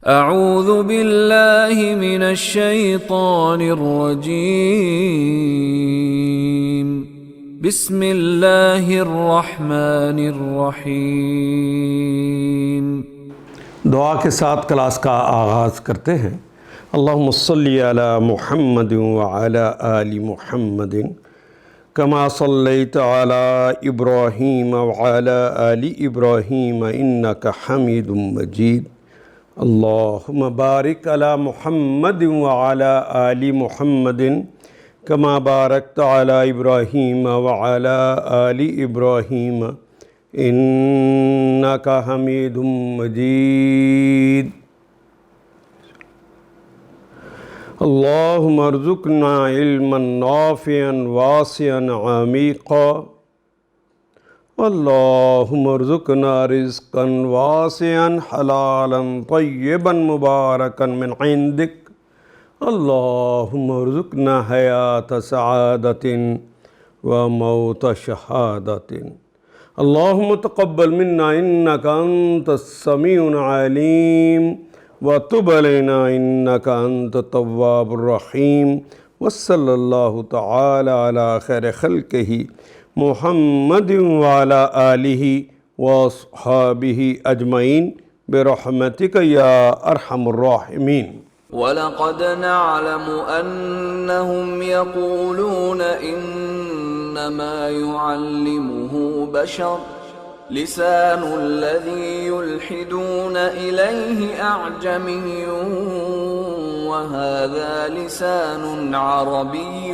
اعوذ باللہ من الشیطان الرجیم بسم اللہ الرحمن الرحیم۔ دعا کے ساتھ کلاس کا آغاز کرتے ہیں۔ اللہم صلی علی محمد وعلی آل محمد کما صلیت علی ابراہیم وعلی آل ابراہیم انک حمید مجید۔ اللہم بارک علی محمد وعلی آل محمد کما بارکت علی ابراہیم وعلی آل ابراہیم انک حمید مجید۔ اللہم ارزقنا علما نافعا واسعا عمیقا، اللہم ارزقنا رزقا واسعا حلالا طیبا مبارکا من عندک، اللہم ارزقنا حیات سعادت وموت شہادت، اللہم تقبل منا انک انت السمیع العلیم وتب علینا انک انت التواب الرحیم، وصلی اللہ تعالی علی خیر خلقہ محمد وعلی آلہ واصحابہ اجمعین برحمتک یا ارحم الراحمین۔ وَلَقَدْ نَعْلَمُ أَنَّهُمْ يَقُولُونَ إِنَّمَا يُعَلِّمُهُ بَشَرٌ لِسَانُ الَّذِي يُلْحِدُونَ إِلَيْهِ أَعْجَمِيٌّ وَهَذَا لِسَانٌ عَرَبِيٌّ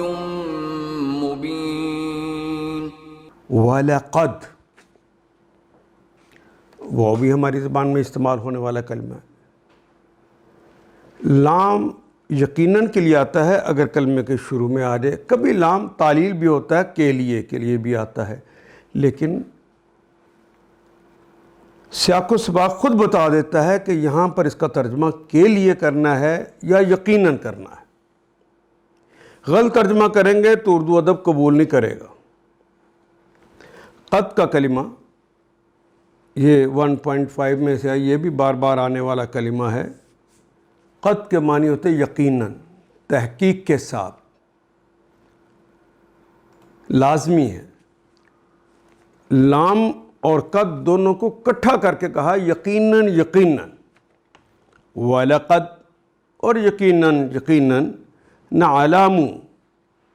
مُبِينٌ۔ وَلَقَدْ، وہ بھی ہماری زبان میں استعمال ہونے والا کلمہ ہے۔ لام یقیناً کے لیے آتا ہے اگر کلمے کے شروع میں آ جائے، کبھی لام تعلیل بھی ہوتا ہے، کے لیے بھی آتا ہے، لیکن سیاق و سباق خود بتا دیتا ہے کہ یہاں پر اس کا ترجمہ کے لیے کرنا ہے یا یقیناً کرنا ہے۔ غلط ترجمہ کریں گے تو اردو ادب قبول نہیں کرے گا۔ قد کا کلمہ یہ 1.5 میں سے یہ بھی بار بار آنے والا کلمہ ہے۔ قد کے معنی ہوتے یقیناً، تحقیق کے ساتھ، لازمی ہے۔ لام اور قد دونوں کو اکٹھا کر کے کہا یقیناً یقیناً۔ وَلَقَدْ، اور یقیناً نَعْلَمُ،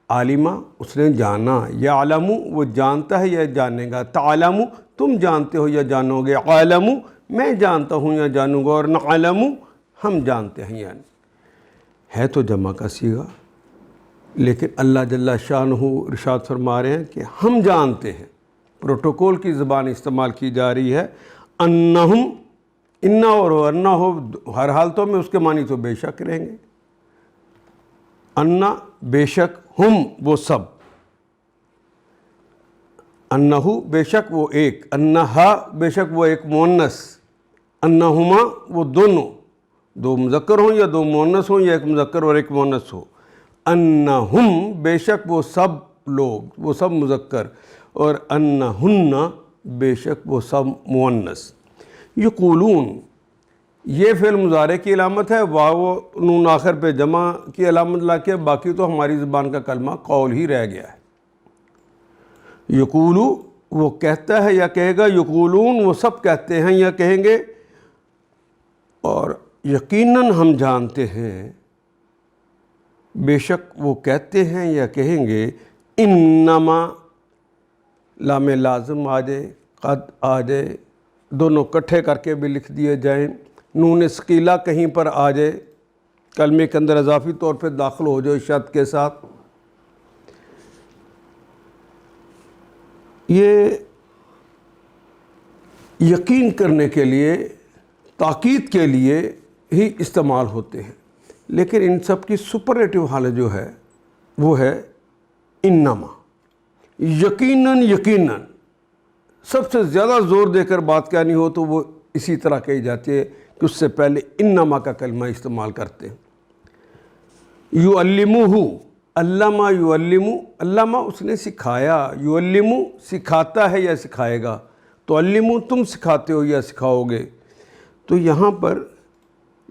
عالمہ اس نے جانا، یعلم وہ جانتا ہے یا جانے گا، تعلم تم جانتے ہو یا جانو گے، عالم میں جانتا ہوں یا جانوں گا، اور نعلم ہم جانتے ہیں، یعنی ہے تو جمع کا صیغہ، لیکن اللہ جل شانہ ارشاد فرما رہے ہیں کہ ہم جانتے ہیں۔ پروٹوکول کی زبان استعمال کی جا رہی ہے۔ انہم، انہ اور انہ ہو ہر حالتوں میں اس کے معنی تو بے شک رہیں گے۔ انہ بے شک، ہم وہ سب، انہو بے شک وہ ایک، انہا بے شک وہ ایک مؤنث، انہما وہ دونوں، دو مذکر ہوں یا دو مؤنث ہوں یا ایک مذکر اور ایک مؤنث ہو، انہم بے شک وہ سب لوگ، وہ سب مذکر، اور انہن بے شک وہ سب مؤنث۔ یقولون یہ فعل مضارع کی علامت ہے، واو نون آخر پہ جمع کی علامت لا کے، باقی تو ہماری زبان کا کلمہ قول ہی رہ گیا ہے۔ یقولو وہ کہتا ہے یا کہے گا، یقولون وہ سب کہتے ہیں یا کہیں گے، اور یقیناً ہم جانتے ہیں، بے شک وہ کہتے ہیں یا کہیں گے، انما لام لازم آ جائے، قد آ جائے، دونوں اکٹھے کر کے بھی لکھ دیے جائیں، نون ثقیلہ کہیں پر آ جائے، کلمے کے اندر اضافی طور پہ داخل ہو جائے شد کے ساتھ، یہ یقین کرنے کے لیے، تاکید کے لیے ہی استعمال ہوتے ہیں، لیکن ان سب کی سپرلیٹو حالت جو ہے وہ ہے انما۔ یقیناً یقیناً سب سے زیادہ زور دے کر بات کہنی ہو تو وہ اسی طرح کہی جاتی ہے کہ اس سے پہلے انما کا کلمہ استعمال کرتے ہیں۔ یعلمہ، علامہ یعلم، علامہ اس نے سکھایا، یعلم سکھاتا ہے یا سکھائے گا، تو علمو تم سکھاتے ہو یا سکھاؤ گے۔ تو یہاں پر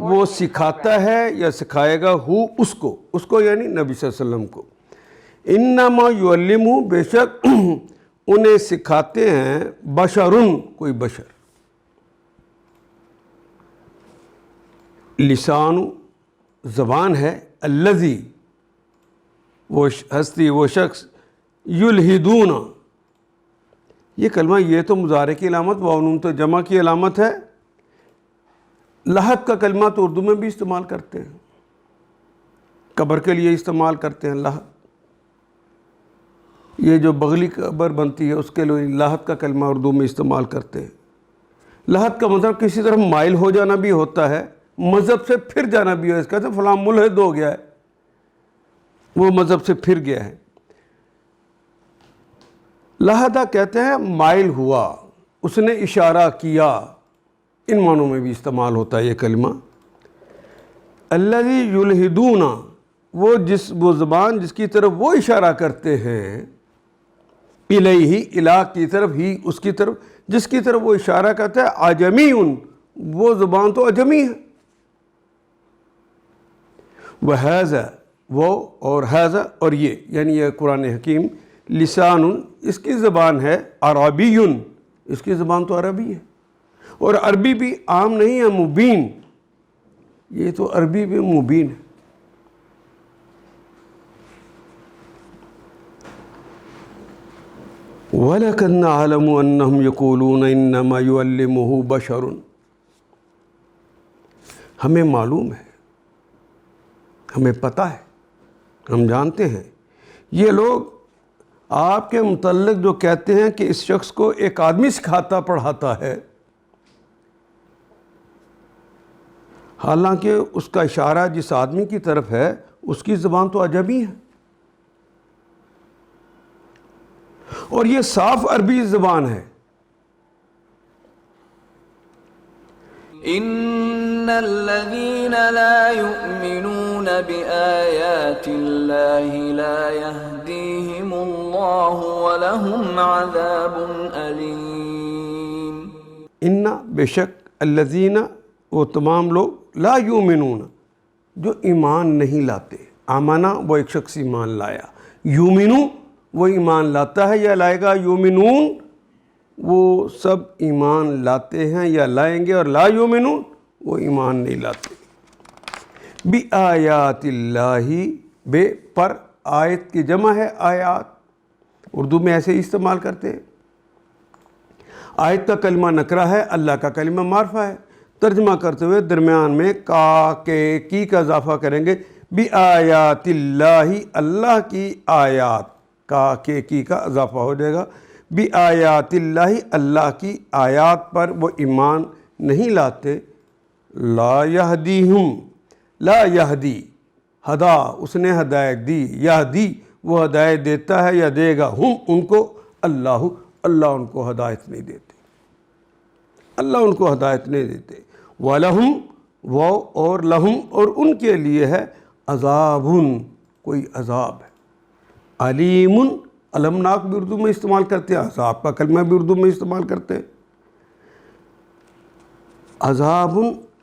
وہ سکھاتا ہے یا سکھائے گا ہو اس کو یعنی نبی صلی اللہ علیہ وسلم کو. انما یعلمہ بے شک انہیں سکھاتے ہیں بشرن کوئی بشر. لسان زبان ہے، الذی وہ ہستی وہ شخص، یلحدون یہ کلمہ یہ تو مضارع کی علامت، واو نون تو جمع کی علامت ہے. لحد کا کلمہ تو اردو میں بھی استعمال کرتے ہیں، قبر کے لیے استعمال کرتے ہیں لحد. یہ جو بغلی قبر بنتی ہے اس کے لیے لحد کا کلمہ اردو میں استعمال کرتے ہیں. لحد کا مطلب کسی طرح مائل ہو جانا بھی ہوتا ہے، مذہب سے پھر جانا بھی ہے. اس کہتے ہیں فلاں ملحد ہو گیا ہے، وہ مذہب سے پھر گیا ہے. لحدہ کہتے ہیں مائل ہوا، اس نے اشارہ کیا، ان معنوں میں بھی استعمال ہوتا ہے یہ کلمہ. الذی یلحدون وہ زبان جس کی طرف وہ اشارہ کرتے ہیں، الیہ الہ کی طرف، ہی اس کی طرف جس کی طرف وہ اشارہ کرتا ہے، عجمی وہ زبان تو عجمی ہے. وہذا وہ اور ہذا اور یہ یعنی یہ قرآن حکیم، لسان اس کی زبان ہے، عربی اس کی زبان تو عربی ہے، اور عربی بھی عام نہیں ہے، مبین. یہ تو عربی بھی مبین ہے. وَلَقَدْ نَعْلَمُ أَنَّهُمْ يَقُولُونَ إِنَّمَا يُعَلِّمُهُ بَشَرٌ ہمیں معلوم ہے، ہمیں پتہ ہے، ہم جانتے ہیں یہ لوگ آپ کے متعلق جو کہتے ہیں کہ اس شخص کو ایک آدمی سکھاتا پڑھاتا ہے، حالانکہ اس کا اشارہ جس آدمی کی طرف ہے اس کی زبان تو عجمی ہے، اور یہ صاف عربی زبان ہے. ان الذين لا يؤمنون بآيات الله لا يهديهم الله ولهم عذاب أليم. ان بے شک الذین وہ تمام لوگ، لا یؤمنون جو ایمان نہیں لاتے. آمنا وہ ایک شخص ایمان لایا، یؤمنو وہ ایمان لاتا ہے یا لائے گا، یؤمنون وہ سب ایمان لاتے ہیں یا لائیں گے، اور لا یؤمنون وہ ایمان نہیں لاتے. بآیات اللہ بے پر آیت کی جمع ہے آیات، اردو میں ایسے ہی استعمال کرتے ہیں. آیت کا کلمہ نکرہ ہے، اللہ کا کلمہ معرفہ ہے. ترجمہ کرتے ہوئے درمیان میں کا کے کی کا اضافہ کریں گے. بآیات اللہ اللہ کی آیات، کا کے کی کا اضافہ ہو جائے گا. بآیات اللہ اللہ کی آیات پر وہ ایمان نہیں لاتے. لا یہدیہم لا یہدی ہدا اس نے ہدایت دی، یہدی وہ ہدایت دیتا ہے یا دے گا، ہم ان کو، اللہ اللہ ان کو ہدایت نہیں دیتے، اللہ ان کو ہدایت نہیں دیتے. وَلَهُمْ وہ اور لہم اور ان کے لیے ہے، عذابٌ کوئی عذاب ہے، علیم المناک بھی اردو میں استعمال کرتے ہیں، عذاب کا کلمہ بھی اردو میں استعمال کرتے ہیں. عذاب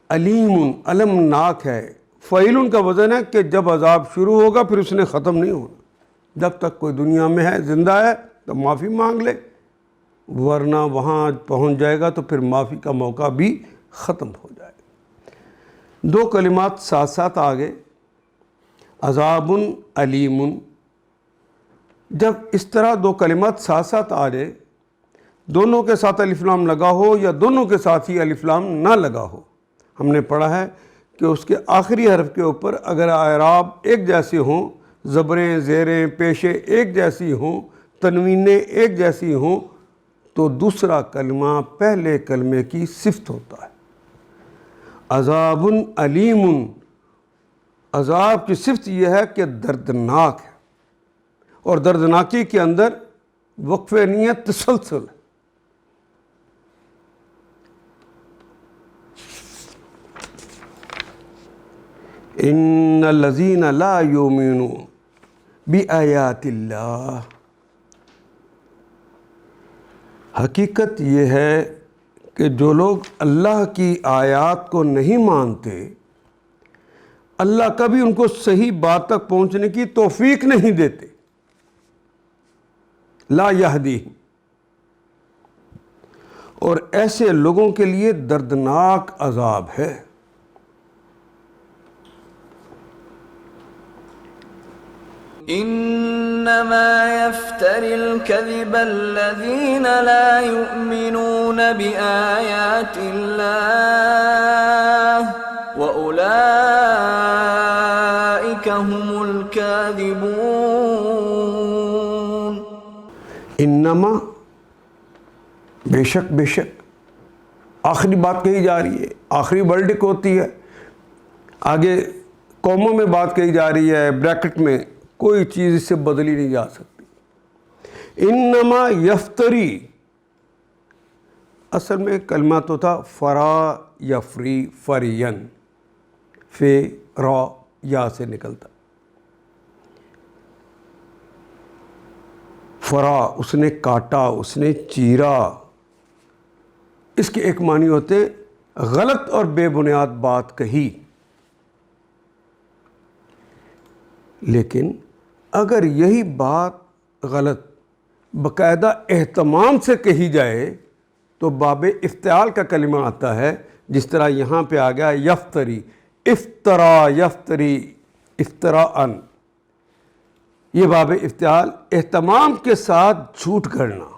علیم المناک ہے، فعیل کا وزن ہے کہ جب عذاب شروع ہوگا پھر اس نے ختم نہیں ہونا. جب تک کوئی دنیا میں ہے، زندہ ہے تو معافی مانگ لے، ورنہ وہاں پہنچ جائے گا تو پھر معافی کا موقع بھی ختم ہو جائے گا. دو کلمات ساتھ ساتھ آگے، عذاب علیم. جب اس طرح دو کلمات ساتھ ساتھ آ جائے، دونوں کے ساتھ الف لام لگا ہو یا دونوں کے ساتھ ہی الف لام نہ لگا ہو، ہم نے پڑھا ہے کہ اس کے آخری حرف کے اوپر اگر اعراب ایک جیسے ہوں، زبریں زیریں پیشیں ایک جیسی ہوں، تنوینیں ایک جیسی ہوں، تو دوسرا کلمہ پہلے کلمے کی صفت ہوتا ہے. عذاب علیم، عذاب کی صفت یہ ہے کہ دردناک ہے، اور دردناکی کے اندر وقفے نہیں ہے، تسلسل ہے. ان الذین لا یؤمنون بآیات اللہ، حقیقت یہ ہے کہ جو لوگ اللہ کی آیات کو نہیں مانتے، اللہ کبھی ان کو صحیح بات تک پہنچنے کی توفیق نہیں دیتے. لا یہدیہم. اور ایسے لوگوں کے لیے دردناک عذاب ہے. انما يفتري الكذب الذين لا يؤمنون بآيات الله واولئك هم الكاذبون. انما بے شک آخری بات کہی جا رہی ہے، آخری ورڈک ہوتی ہے، آگے قوموں میں بات کہی جا رہی ہے، بریکٹ میں کوئی چیز اس سے بدلی نہیں جا سکتی. انما یفتری، اصل میں کلمہ تو تھا فرا یفری فرین، فے را یا سے نکلتا. فرا اس نے کاٹا، اس نے چیرا. اس کے ایک معنی ہوتے غلط اور بے بنیاد بات کہی. لیکن اگر یہی بات غلط باقاعدہ اہتمام سے کہی جائے تو باب افتعال کا کلمہ آتا ہے، جس طرح یہاں پہ آ گیا یفتری، افترا یفتری افتراءً. یہ باب افتعال اہتمام کے ساتھ جھوٹ گھڑنا.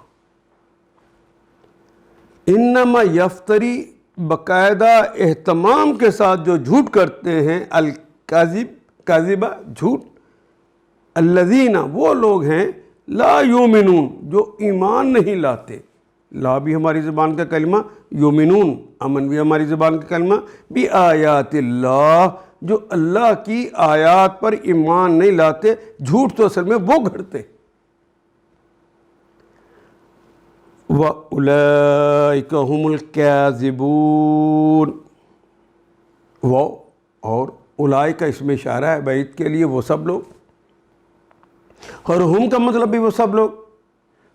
انما یفتری باقاعدہ اہتمام کے ساتھ جو جھوٹ کرتے ہیں، الکاذب کاذبہ جھوٹ، الذین وہ لوگ ہیں لا یومنون جو ایمان نہیں لاتے. لا بھی ہماری زبان کا کلمہ، یومنون امن بھی ہماری زبان کا کلمہ، بھی آیات اللہ جو اللہ کی آیات پر ایمان نہیں لاتے. جھوٹ تو اصل میں وہ گھڑتے. وَأُولَئِكَ هُمُ الْكَاذِبُونَ. وہ اور اولئک اس میں اشارہ ہے بعید کے لیے، وہ سب لوگ. اور ہم کا مطلب بھی وہ سب لوگ.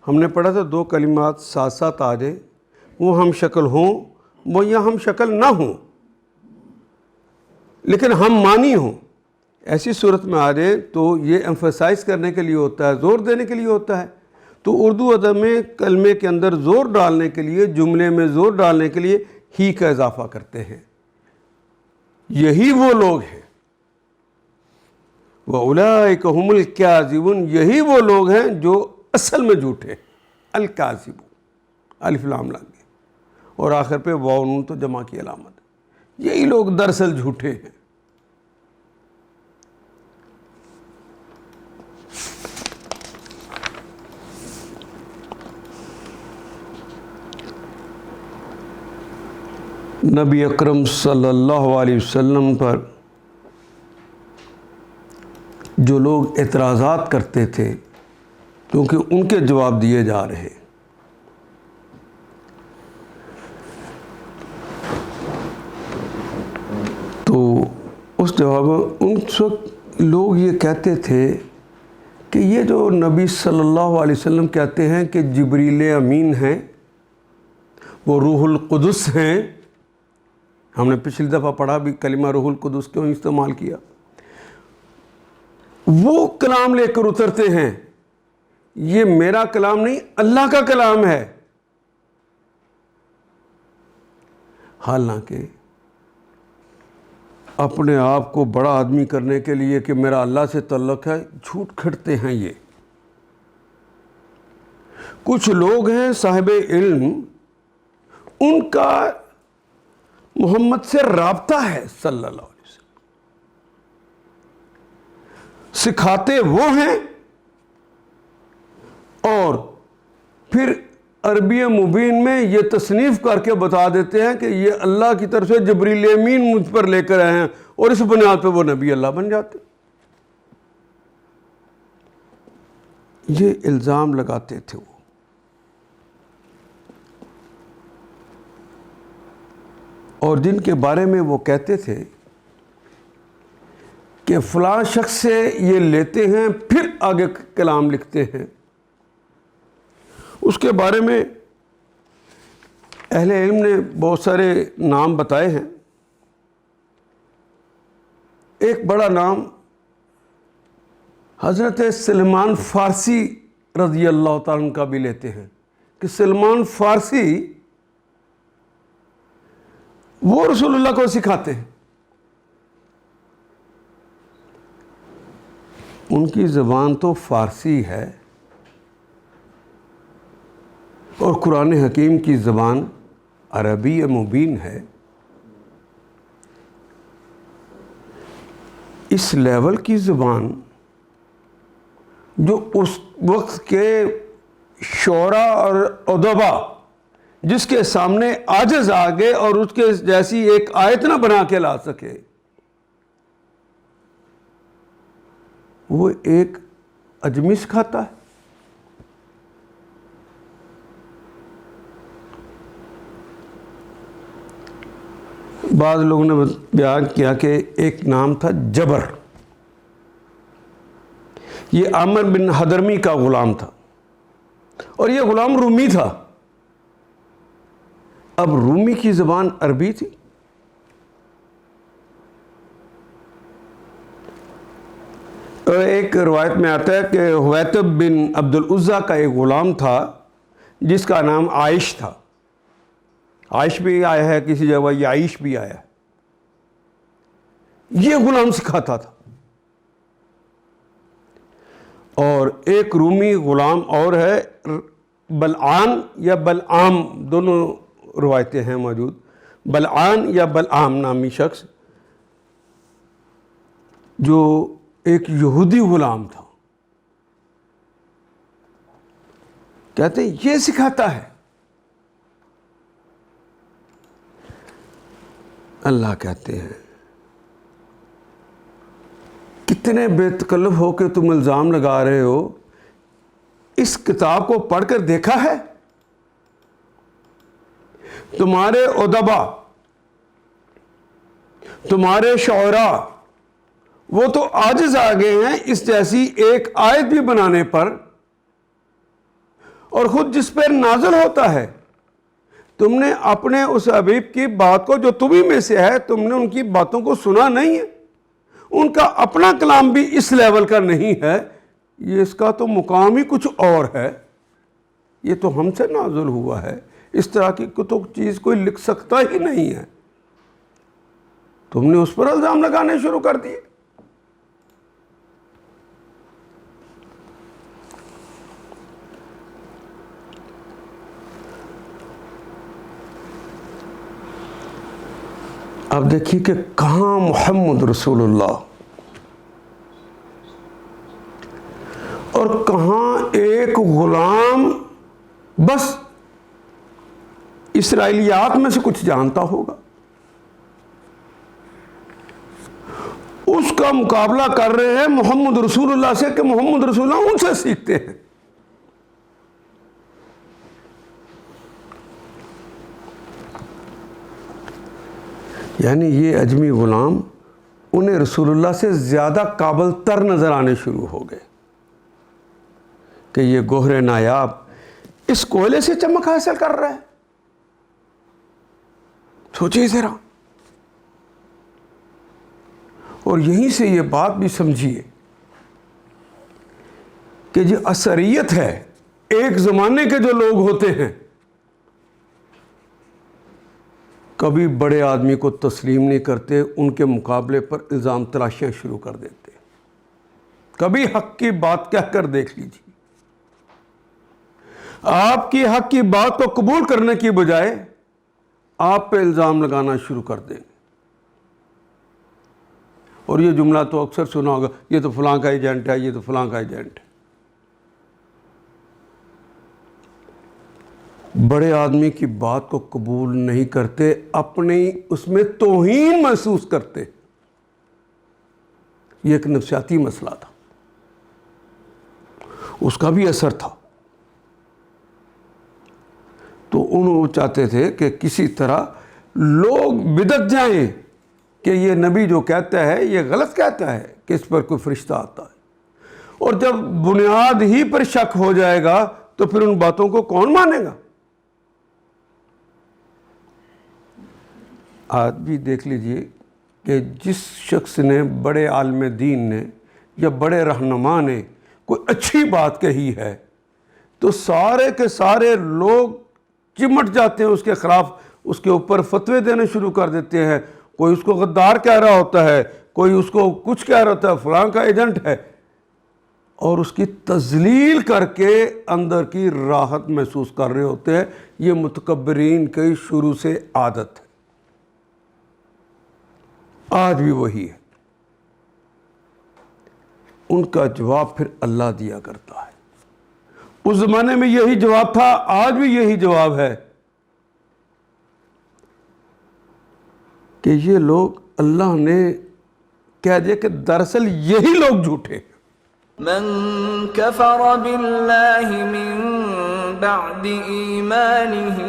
ہم نے پڑھا تھا دو کلمات ساتھ ساتھ آ جائیں، وہ ہم شکل ہوں، وہ یا ہم شکل نہ ہوں لیکن ہم معنی ہوں. ایسی صورت میں آ جائیں تو یہ ایمفسائز کرنے کے لیے ہوتا ہے، زور دینے کے لیے ہوتا ہے. تو اردو ادب میں کلمے کے اندر زور ڈالنے کے لیے، جملے میں زور ڈالنے کے لیے ہی کا اضافہ کرتے ہیں. یہی وہ لوگ ہیں. وَأُولَئِكَ هُمُ الْكَاذِبُونَ. یہی وہ لوگ ہیں جو اصل میں جھوٹے. الکاذب الف لام لگے اور آخر پہ واو نون تو جمع کی علامت. یہی لوگ دراصل جھوٹے ہیں. نبی اکرم صلی اللہ علیہ وسلم پر جو لوگ اعتراضات کرتے تھے کیونکہ ان کے جواب دیے جا رہے، تو اس جواب ان وقت لوگ یہ کہتے تھے کہ یہ جو نبی صلی اللہ علیہ وسلم کہتے ہیں کہ جبریل امین ہیں، وہ روح القدس ہیں. ہم نے پچھلی دفعہ پڑھا بھی کلمہ روح القدس کیوں استعمال کیا. وہ کلام لے کر اترتے ہیں. یہ میرا کلام نہیں، اللہ کا کلام ہے. حالانکہ اپنے آپ کو بڑا آدمی کرنے کے لیے کہ میرا اللہ سے تعلق ہے، جھوٹ کھڑتے ہیں. یہ کچھ لوگ ہیں صاحب علم، ان کا محمد سے رابطہ ہے صلی اللہ علیہ وسلم، سکھاتے وہ ہیں اور پھر عربی مبین میں یہ تصنیف کر کے بتا دیتے ہیں کہ یہ اللہ کی طرف سے جبریل امین مجھ پر لے کر آئے ہیں، اور اس بنیاد پہ وہ نبی اللہ بن جاتے. یہ الزام لگاتے تھے وہ. اور جن کے بارے میں وہ کہتے تھے کہ فلاں شخص سے یہ لیتے ہیں پھر آگے کلام لکھتے ہیں، اس کے بارے میں اہل علم نے بہت سارے نام بتائے ہیں. ایک بڑا نام حضرت سلمان فارسی رضی اللہ تعالیٰ عنہ کا بھی لیتے ہیں کہ سلمان فارسی وہ رسول اللہ کو سکھاتے ہیں. ان کی زبان تو فارسی ہے اور قرآن حکیم کی زبان عربی مبین ہے. اس لیول کی زبان جو اس وقت کے شعراء اور ادبا جس کے سامنے عاجز آ گئے اور اس کے جیسی ایک آیت نہ بنا کے لا سکے، وہ ایک اجمی سکھاتا ہے. بعض لوگوں نے بیان کیا کہ ایک نام تھا جبر. یہ عامر بن حضرمی کا غلام تھا اور یہ غلام رومی تھا. اب رومی کی زبان عربی تھی. ایک روایت میں آتا ہے کہ حویتب بن عبد العزیٰ کا ایک غلام تھا جس کا نام عائش تھا. عائش بھی آیا ہے کسی جگہ، یہ عائش بھی آیا ہے. یہ غلام سکھاتا تھا. اور ایک رومی غلام اور ہے بلعان یا بلعام، دونوں روایتیں ہیں موجود. بلعان یا بلعام نامی شخص جو ایک یہودی غلام تھا. کہتے ہیں یہ سکھاتا ہے. اللہ کہتے ہیں کتنے بے تکلف ہو کے تم الزام لگا رہے ہو، اس کتاب کو پڑھ کر دیکھا ہے؟ تمہارے ادبا، تمہارے شعراء وہ تو عاجز آ گئے ہیں اس جیسی ایک آیت بھی بنانے پر، اور خود جس پر نازل ہوتا ہے تم نے اپنے اس حبیب کی بات کو جو تمہیں میں سے ہے، تم نے ان کی باتوں کو سنا نہیں ہے. ان کا اپنا کلام بھی اس لیول کا نہیں ہے. یہ اس کا تو مقام ہی کچھ اور ہے. یہ تو ہم سے نازل ہوا ہے. اس طرح کی تو چیز کوئی لکھ سکتا ہی نہیں ہے. تم نے اس پر الزام لگانے شروع کر دیے. اب دیکھیے کہ کہاں محمد رسول اللہ اور کہاں ایک غلام بس اسرائیلیات میں سے کچھ جانتا ہوگا، اس کا مقابلہ کر رہے ہیں محمد رسول اللہ سے کہ محمد رسول اللہ ان سے سیکھتے ہیں. یعنی یہ اجمی غلام انہیں رسول اللہ سے زیادہ قابل تر نظر آنے شروع ہو گئے کہ یہ گوہر نایاب اس کوئلے سے چمک حاصل کر رہا ہے. سوچیے ذرا. اور یہیں سے یہ بات بھی سمجھیے کہ جو اثریت ہے، ایک زمانے کے جو لوگ ہوتے ہیں کبھی بڑے آدمی کو تسلیم نہیں کرتے، ان کے مقابلے پر الزام تراشیاں شروع کر دیتے. کبھی حق کی بات کہہ کر دیکھ لیجیے. آپ کی حق کی بات کو قبول کرنے کی بجائے آپ پہ الزام لگانا شروع کر دیں. اور یہ جملہ تو اکثر سنا ہوگا، یہ تو فلاں کا ایجنٹ ہے، یہ تو فلاں کا ایجنٹ ہے. بڑے آدمی کی بات کو قبول نہیں کرتے، اپنی اس میں توہین محسوس کرتے. یہ ایک نفسیاتی مسئلہ تھا، اس کا بھی اثر تھا. تو انہوں چاہتے تھے کہ کسی طرح لوگ بدعت جائیں کہ یہ نبی جو کہتا ہے یہ غلط کہتا ہے کہ اس پر کوئی فرشتہ آتا ہے. اور جب بنیاد ہی پر شک ہو جائے گا تو پھر ان باتوں کو کون مانے گا؟ آج بھی دیکھ لیجئے کہ جس شخص نے، بڑے عالم دین نے یا بڑے رہنما نے کوئی اچھی بات کہی ہے تو سارے کے سارے لوگ چمٹ جاتے ہیں اس کے خلاف، اس کے اوپر فتوے دینے شروع کر دیتے ہیں. کوئی اس کو غدار کہہ رہا ہوتا ہے، کوئی اس کو کچھ کہہ رہا ہوتا ہے، فلاں کا ایجنٹ ہے، اور اس کی تذلیل کر کے اندر کی راحت محسوس کر رہے ہوتے ہیں. یہ متکبرین کی شروع سے عادت ہے، آج بھی وہی ہے. ان کا جواب پھر اللہ دیا کرتا ہے. اس زمانے میں یہی جواب تھا، آج بھی یہی جواب ہے کہ یہ لوگ، اللہ نے کہہ دیا کہ دراصل یہی لوگ جھوٹے ہیں. من كفر بالله من بعد إيمانه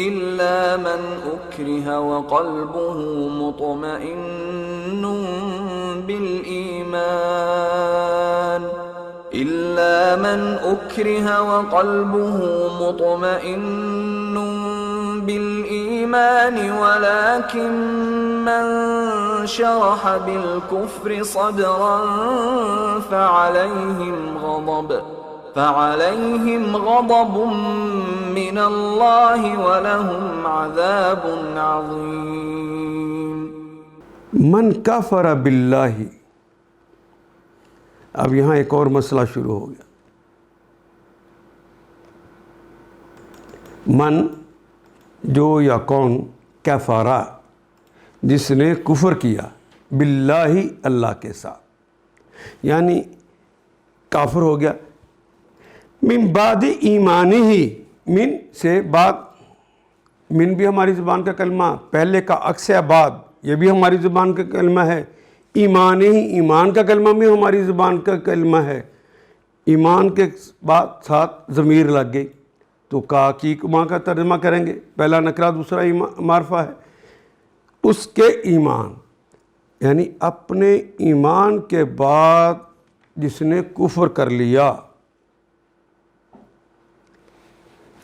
إلا من أكره وقلبه مطمئن بالإيمان ولكن من شرح بالكفر صدرا فعليهم غضب من الله ولهم عذاب عظيم. من کفر باللہ. اب یہاں ایک اور مسئلہ شروع ہو گیا. من جو یا کون، کفرا جس نے کفر کیا، باللہ اللہ کے ساتھ، یعنی کافر ہو گیا. من بعد ایمانی ہی، من سے بعد، من بھی ہماری زبان کا کلمہ، پہلے کا عکس ہے بعد، یہ بھی ہماری زبان کا کلمہ ہے. ایمان ہی، ایمان کا کلمہ بھی ہماری زبان کا کلمہ ہے. ایمان کے بعد ساتھ ضمیر لگ گئی تو کا کی ماں کا ترجمہ کریں گے. پہلا نکرہ، دوسرا معرفہ ہے. اس کے ایمان، یعنی اپنے ایمان کے بعد جس نے کفر کر لیا،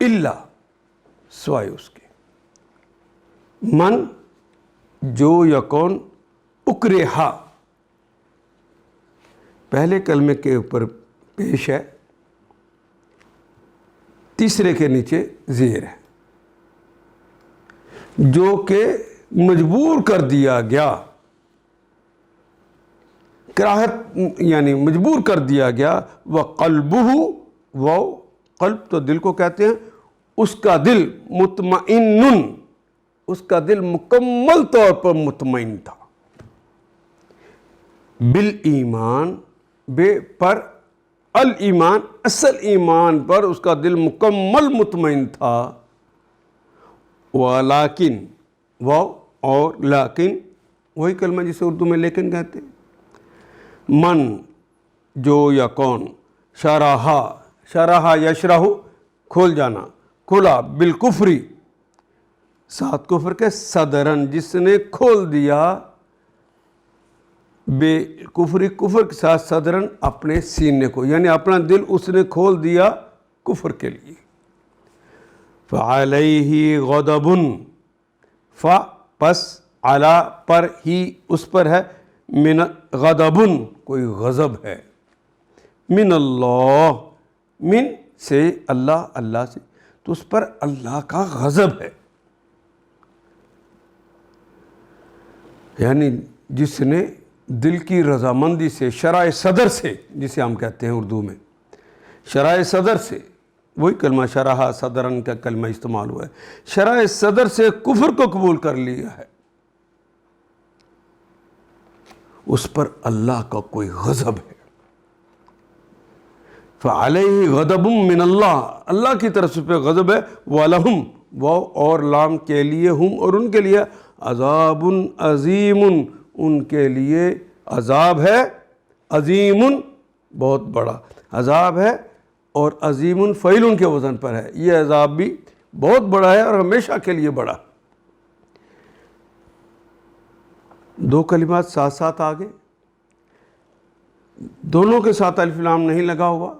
اللہ سوائے اس کے. من جو یا کون اکرہا، پہلے کلمے کے اوپر پیش ہے، تیسرے کے نیچے زیر ہے. جو کہ مجبور کر دیا گیا، کراہت یعنی مجبور کر دیا گیا. وقلبہ، وہ قلب تو دل کو کہتے ہیں، اس کا دل مطمئن، اس کا دل مکمل طور پر مطمئن تھا. بالایمان، بے پر الایمان، اصل ایمان پر اس کا دل مکمل مطمئن تھا. ولیکن، وہ اور لیکن، وہی کلمہ جسے اردو میں لیکن کہتے ہیں. من جو یا کون، شرحا، شرحا یشرح کھول جانا، کھلا، بالکفری ساتھ کفر کے، صدرن جس نے کھول دیا، بے کفری کفر کے ساتھ، صدرن اپنے سینے کو، یعنی اپنا دل اس نے کھول دیا کفر کے لیے. فعلیہ غضب، پس علی پر ہی اس پر ہے، من غضب کوئی غضب ہے، من اللہ، من سے اللہ، اللہ سے، تو اس پر اللہ کا غضب ہے. یعنی جس نے دل کی رضامندی سے، شرح صدر سے، جسے ہم کہتے ہیں اردو میں شرح صدر سے، وہی کلمہ شرح صدرن کا کلمہ استعمال ہوا ہے، شرح صدر سے کفر کو قبول کر لیا ہے، اس پر اللہ کا کوئی غضب ہے. فعلیہ غضب من اللہ، اللہ کی طرف سے پہ غضب ہے. وَلَهُمْ، وہ اور لام کے لیے، ہم اور ان کے لیے، عذاب عظیم، ان کے لیے عذاب ہے، عظیم بہت بڑا عذاب ہے، اور عظیم فعیل کے وزن پر ہے. یہ عذاب بھی بہت بڑا ہے اور ہمیشہ کے لیے بڑا. دو کلمات ساتھ ساتھ آگے، دونوں کے ساتھ الف لام نہیں لگا ہوا،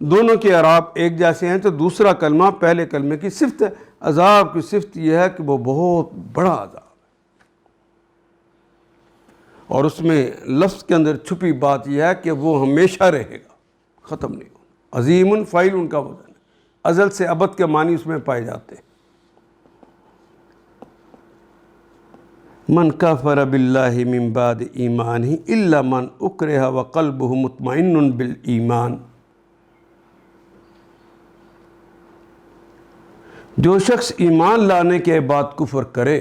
دونوں کے اعراب ایک جیسے ہیں، تو دوسرا کلمہ پہلے کلمے کی صفت ہے. عذاب کی صفت یہ ہے کہ وہ بہت بڑا عذاب ہے، اور اس میں لفظ کے اندر چھپی بات یہ ہے کہ وہ ہمیشہ رہے گا، ختم نہیں ہوگا۔ عظیم فاعل ان کا وزن ہے، ازل سے ابد کے معنی اس میں پائے جاتے ہیں۔ من کفر باللہ من بعد ایمانہ الا من اکرہ وقلبہ مطمئن بالایمان، جو شخص ایمان لانے کے بعد کفر کرے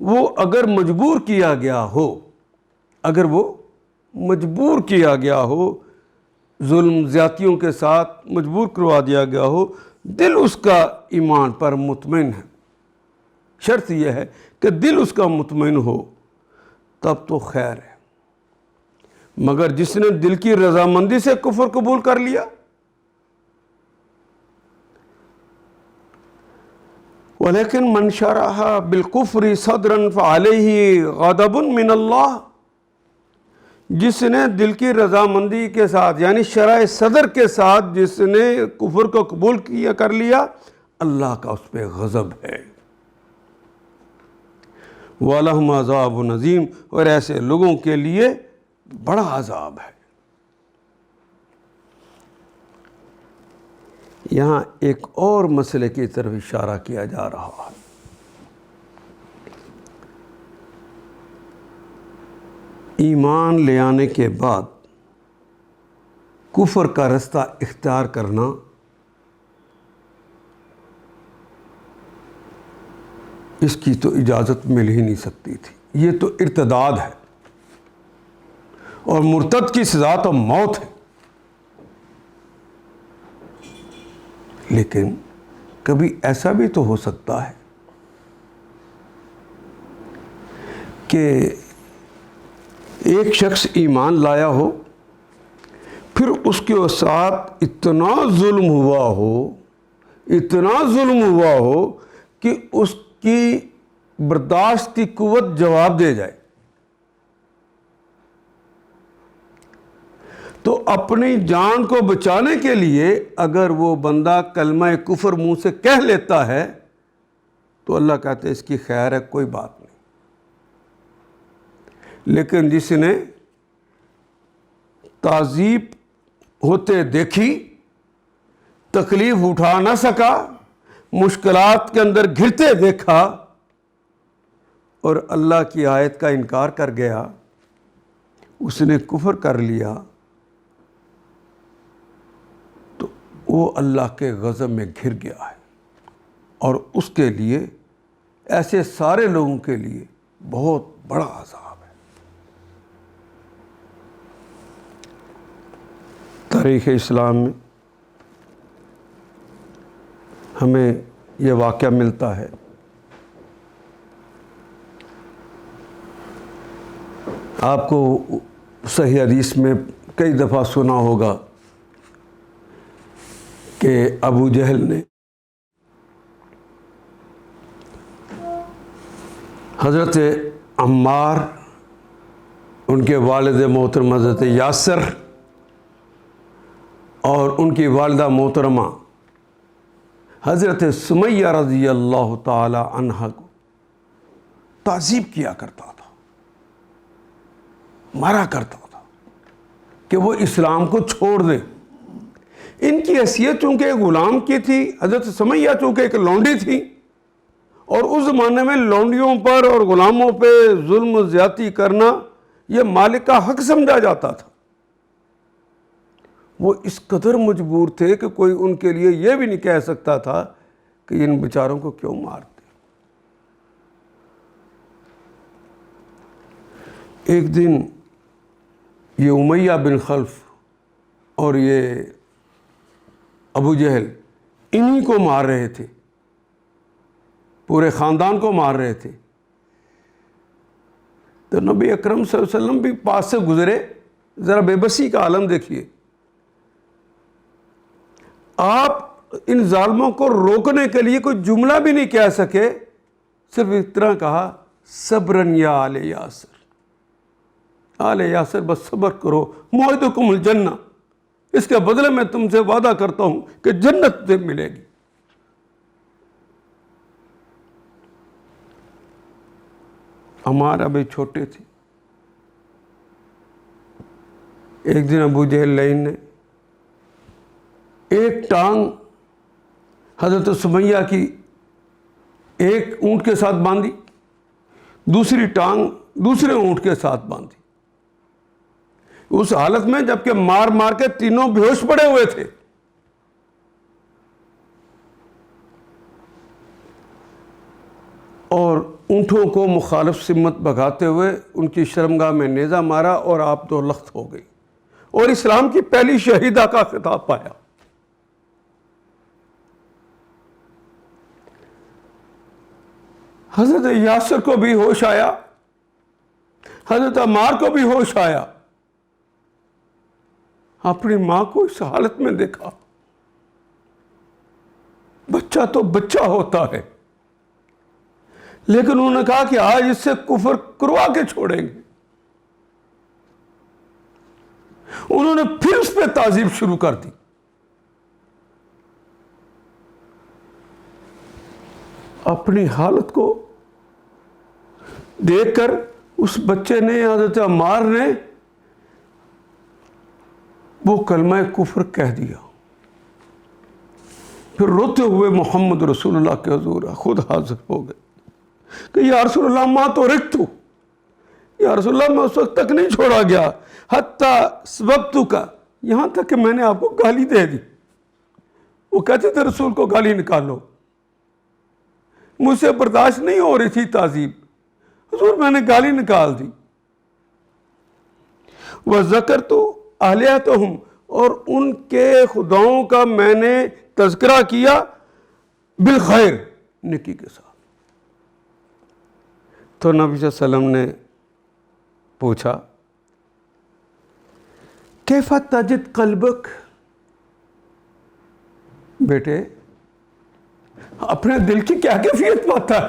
وہ اگر مجبور کیا گیا ہو، اگر وہ مجبور کیا گیا ہو، ظلم زیادتیوں کے ساتھ مجبور کروا دیا گیا ہو، دل اس کا ایمان پر مطمئن ہے، شرط یہ ہے کہ دل اس کا مطمئن ہو، تب تو خیر ہے۔ مگر جس نے دل کی رضامندی سے کفر قبول کر لیا، ولیکن من شرح بالکفر صدرا فعلیہ غضب من اللہ، جس نے دل کی رضامندی کے ساتھ یعنی شرح صدر کے ساتھ جس نے کفر کو قبول کیا کر لیا، اللہ کا اس پہ غضب ہے۔ وَلَهُمْ عَذَابٌ عَظِيمٌ، اور ایسے لوگوں کے لیے بڑا عذاب ہے۔ یہاں ایک اور مسئلے کی طرف اشارہ کیا جا رہا ہے۔ ایمان لے آنے کے بعد کفر کا رستہ اختیار کرنا اس کی تو اجازت مل ہی نہیں سکتی تھی، یہ تو ارتداد ہے، اور مرتد کی سزا تو موت ہے۔ لیکن کبھی ایسا بھی تو ہو سکتا ہے کہ ایک شخص ایمان لایا ہو، پھر اس کے ساتھ اتنا ظلم ہوا ہو کہ اس کی برداشت کی قوت جواب دے جائے، تو اپنی جان کو بچانے کے لیے اگر وہ بندہ کلمہ کفر منہ سے کہہ لیتا ہے تو اللہ کہتے ہیں اس کی خیر ہے، کوئی بات نہیں۔ لیکن جس نے تعذیب ہوتے دیکھی، تکلیف اٹھا نہ سکا، مشکلات کے اندر گھرتے دیکھا اور اللہ کی آیت کا انکار کر گیا، اس نے کفر کر لیا، تو وہ اللہ کے غضب میں گھر گیا ہے، اور اس کے لیے، ایسے سارے لوگوں کے لیے بہت بڑا عذاب ہے۔ تاریخ اسلام میں ہمیں یہ واقعہ ملتا ہے۔ آپ کو صحیح حدیث میں کئی دفعہ سنا ہوگا کہ ابو جہل نے حضرت عمار، ان کے والد محترم حضرت یاسر اور ان کی والدہ محترمہ حضرت سمیہ رضی اللہ تعالی عنہ کو تعذیب کیا کرتا تھا، مارا کرتا تھا کہ وہ اسلام کو چھوڑ دیں۔ ان کی حیثیت چونکہ ایک غلام کی تھی، حضرت سمیہ چونکہ ایک لونڈی تھی، اور اس زمانے میں لونڈیوں پر اور غلاموں پہ ظلم و زیادتی کرنا یہ مالک کا حق سمجھا جاتا تھا۔ وہ اس قدر مجبور تھے کہ کوئی ان کے لیے یہ بھی نہیں کہہ سکتا تھا کہ ان بیچاروں کو کیوں مارتے۔ ایک دن یہ امیہ بن خلف اور یہ ابو جہل انہی کو مار رہے تھے، پورے خاندان کو مار رہے تھے، تو نبی اکرم صلی اللہ علیہ وسلم بھی پاس سے گزرے۔ ذرا بے بسی کا عالم دیکھیے، آپ ان ظالموں کو روکنے کے لیے کوئی جملہ بھی نہیں کہہ سکے، صرف اتنا کہا صبرن یا آل یاسر، آل یاسر بس صبر کرو، موعدکم الجنہ، اس کے بدلے میں تم سے وعدہ کرتا ہوں کہ جنت ملے گی۔ عمار ابھی چھوٹے تھے. ایک دن ابو جہل لعین نے ایک ٹانگ حضرت سمیہ کی ایک اونٹ کے ساتھ باندھی, دوسری ٹانگ دوسرے اونٹ کے ساتھ باندھی, اس حالت میں جبکہ مار مار کے تینوں بے ہوش پڑے ہوئے تھے. اور اونٹوں کو مخالف سمت بھگاتے ہوئے ان کی شرمگاہ میں نیزہ مارا اور آپ دو لخت ہو گئی اور اسلام کی پہلی شہیدہ کا خطاب پایا. حضرت یاسر کو بھی ہوش آیا, حضرت عمار کو بھی ہوش آیا. اپنی ماں کو اس حالت میں دیکھا. بچہ تو بچہ ہوتا ہے, لیکن انہوں نے کہا کہ آج اس سے کفر کروا کے چھوڑیں گے. انہوں نے پھر اس پہ تعذیب شروع کر دی. اپنی حالت کو دیکھ کر اس بچے نے, حضرت عمار نے, وہ کلمہ کفر کہہ دیا. پھر روتے ہوئے محمد رسول اللہ کے حضور خود حاضر ہو گئے کہ یا رسول اللہ ما تو رکھتو, یا رسول اللہ میں اس وقت تک نہیں چھوڑا گیا حتیٰ سببتو کا, یہاں تک کہ میں نے آپ کو گالی دے دی. وہ کہتے تھے رسول کو گالی نکالو, مجھ سے برداشت نہیں ہو رہی تھی تعذیب, حضور میں نے گالی نکال دی. وَذَكَرْتُ آلِهَتَهُمْ, اور ان کے خداؤں کا میں نے تذکرہ کیا بالخیر, نیکی کے ساتھ. تو نبی صلی اللہ علیہ وسلم نے پوچھا کیف تجد قلبک, بیٹے اپنے دل کی کیا کیفیت پاتا ہے؟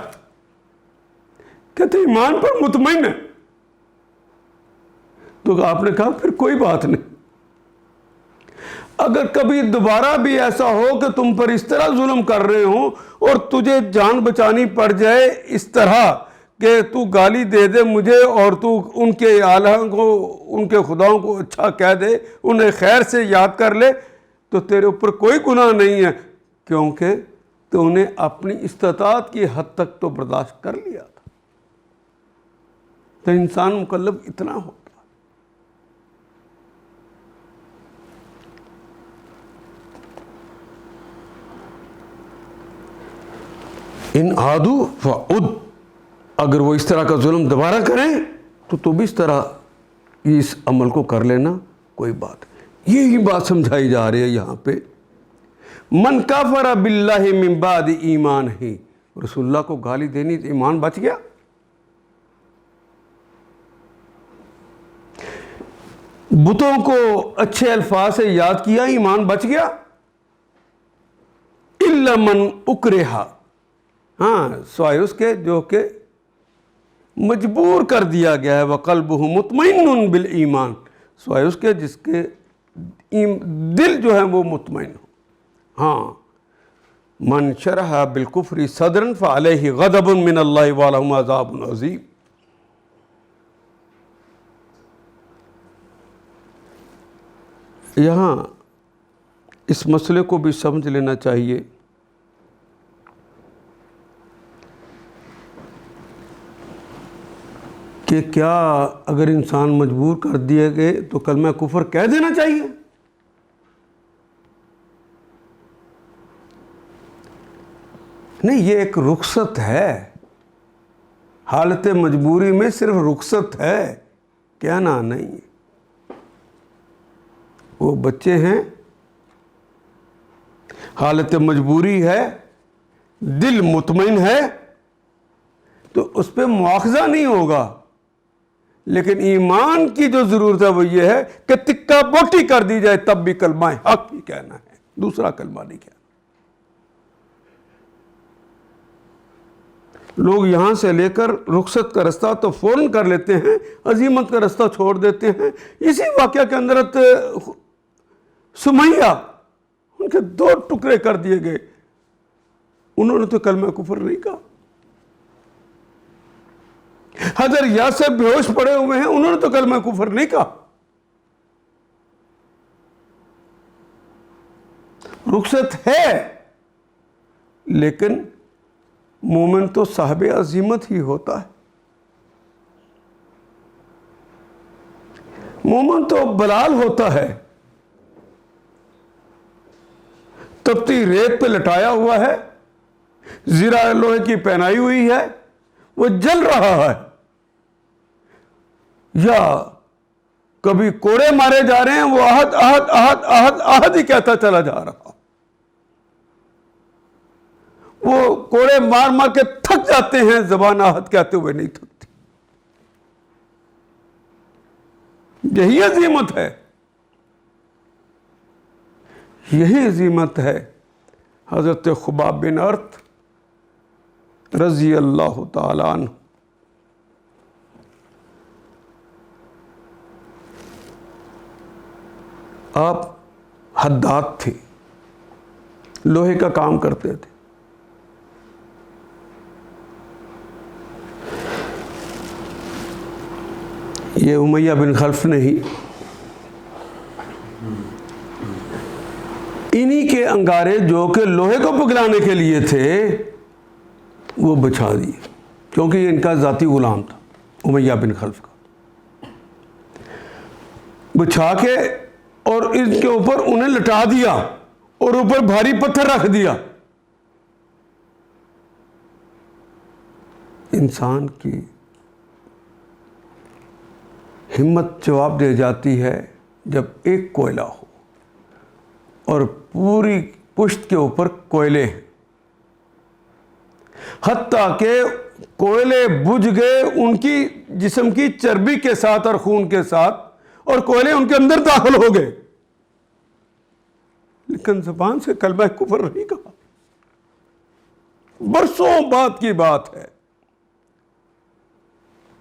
کہتے ایمان پر مطمئن ہے. تو آپ نے کہا پھر کوئی بات نہیں, اگر کبھی دوبارہ بھی ایسا ہو کہ تم پر اس طرح ظلم کر رہے ہوں اور تجھے جان بچانی پڑ جائے اس طرح کہ تو گالی دے دے مجھے اور تو ان کے الہوں کو, ان کے خداؤں کو اچھا کہہ دے, انہیں خیر سے یاد کر لے, تو تیرے اوپر کوئی گناہ نہیں ہے, کیونکہ تو انہیں اپنی استطاعت کی حد تک تو برداشت کر لیا تھا. تو انسان مکلف اتنا ہوتا. ان عادو فعد, اگر وہ اس طرح کا ظلم دوبارہ کریں تو بھی اس طرح اس عمل کو کر لینا, کوئی بات. یہی بات سمجھائی جا رہی ہے یہاں پہ. من کفر باللہ من بعد ایمان ہی, رسول اللہ کو گالی دینی تو ایمان بچ گیا. بتوں کو اچھے الفاظ سے یاد کیا, ایمان بچ گیا. الا من اکرہا, ہاں سوائے اس کے جو کہ مجبور کر دیا گیا ہے. وقلبہ مطمئن بالایمان, سوائے اس کے جس کے دل جو ہے وہ مطمئن ہو. ہاں من شرح بالکفر صدرا فعلیہ غضب من اللہ ولہم عذاب عظیم. یہاں اس مسئلے کو بھی سمجھ لینا چاہیے کہ کیا اگر انسان مجبور کر دیے گئے تو کلمہ کفر کہہ دینا چاہیے؟ نہیں, یہ ایک رخصت ہے. حالت مجبوری میں صرف رخصت ہے, کہنا نہیں ہے. وہ بچے ہیں, حالت مجبوری ہے, دل مطمئن ہے, تو اس پہ مواخذہ نہیں ہوگا. لیکن ایمان کی جو ضرورت ہے وہ یہ ہے کہ تکہ بوٹی کر دی جائے تب بھی کلمہ حق ہی کہنا ہے, دوسرا کلمہ نہیں کہنا. لوگ یہاں سے لے کر رخصت کا رستہ تو فوراً کر لیتے ہیں, عزیمت کا رستہ چھوڑ دیتے ہیں. اسی واقعہ کے اندر سمیہ, ان کے 2 ٹکڑے کر دیے گئے, انہوں نے تو کلمہ کفر نہیں کہا. حضرت یاسر بے ہوش پڑے ہوئے ہیں، انہوں نے تو کلمہ کفر نہیں کہا. رخصت ہے، لیکن مومن تو صاحب عزیمت ہی ہوتا ہے. مومن تو بلال ہوتا ہے، تپتی ریت پہ لٹایا ہوا ہے، زرہ لوہے کی پہنائی ہوئی ہے، وہ جل رہا ہے. یا کبھی کوڑے مارے جا رہے ہیں، وہ احد احد احد احد احد ہی کہتا چلا جا رہا. وہ کوڑے مار مار کے تھک جاتے ہیں، زبان احد کہتے ہوئے نہیں تھکتی. یہی عظیمت ہے، یہی عظیمت ہے. حضرت خباب بن ارت رضی اللہ تعالیٰ عنہ، آپ حداد تھے، لوہے کا کام کرتے تھے. یہ امیہ بن خلف نے ہی انہی کے انگارے جو کہ لوہے کو پگلانے کے لیے تھے وہ بچھا دیے، کیونکہ یہ ان کا ذاتی غلام تھا امیہ بن خلف کا. بچھا کے اور ان کے اوپر انہیں لٹا دیا اور اوپر بھاری پتھر رکھ دیا. انسان کی ہمت جواب دے جاتی ہے جب ایک کوئلہ ہو اور پوری پشت کے اوپر کوئلے ہیں، حتیٰ کہ کوئلے بجھ گئے ان کی جسم کی چربی کے ساتھ اور خون کے ساتھ، اور کوئلے ان کے اندر داخل ہو گئے، لیکن زبان سے کلمہ کفر نہیں کہا. برسوں بعد کی بات ہے،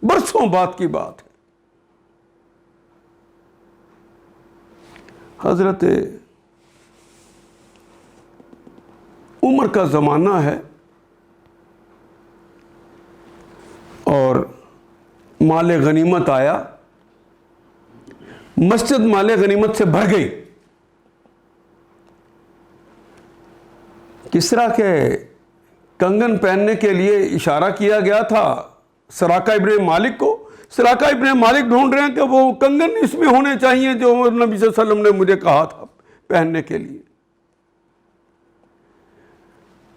برسوں بعد کی بات ہے. حضرت عمر کا زمانہ ہے اور مال غنیمت آیا، مسجد مال غنیمت سے بھر گئی. کسریٰ کے کنگن پہننے کے لیے اشارہ کیا گیا تھا سراقہ ابن مالک کو. سراقہ ابن مالک ڈھونڈ رہے ہیں کہ وہ کنگن اس میں ہونے چاہیے جو نبی صلی اللہ علیہ وسلم نے مجھے کہا تھا پہننے کے لیے.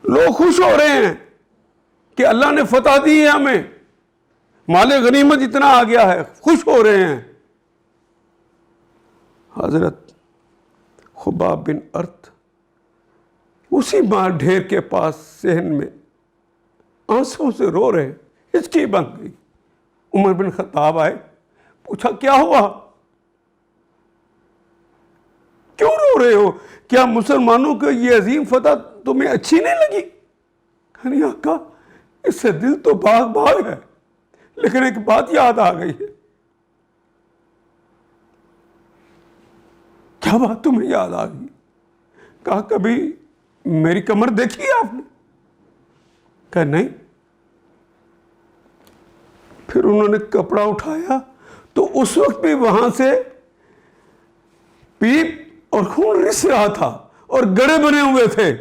لوگ خوش ہو رہے ہیں کہ اللہ نے فتح دی ہے، ہمیں مال غنیمت اتنا آ گیا ہے، خوش ہو رہے ہیں. حضرت خباب بن ارت اسی مار ڈھیر کے پاس صحن میں آنسوں سے رو رہے، ہچکی بن گئی. عمر بن خطاب آئے، پوچھا کیا ہوا، کیوں رو رہے ہو، کیا مسلمانوں کو یہ عظیم فتح تمہیں اچھی نہیں لگی؟ کہنے آقا اس سے دل تو باغ باغ ہے، لیکن ایک بات یاد آ گئی ہے. کیا بات تمہیں یاد آ گئی؟ کہا کبھی میری کمر دیکھی ہے آپ نے؟ کہا نہیں. پھر انہوں نے کپڑا اٹھایا تو اس وقت بھی وہاں سے پیپ اور خون رس رہا تھا اور گڑے بنے ہوئے تھے.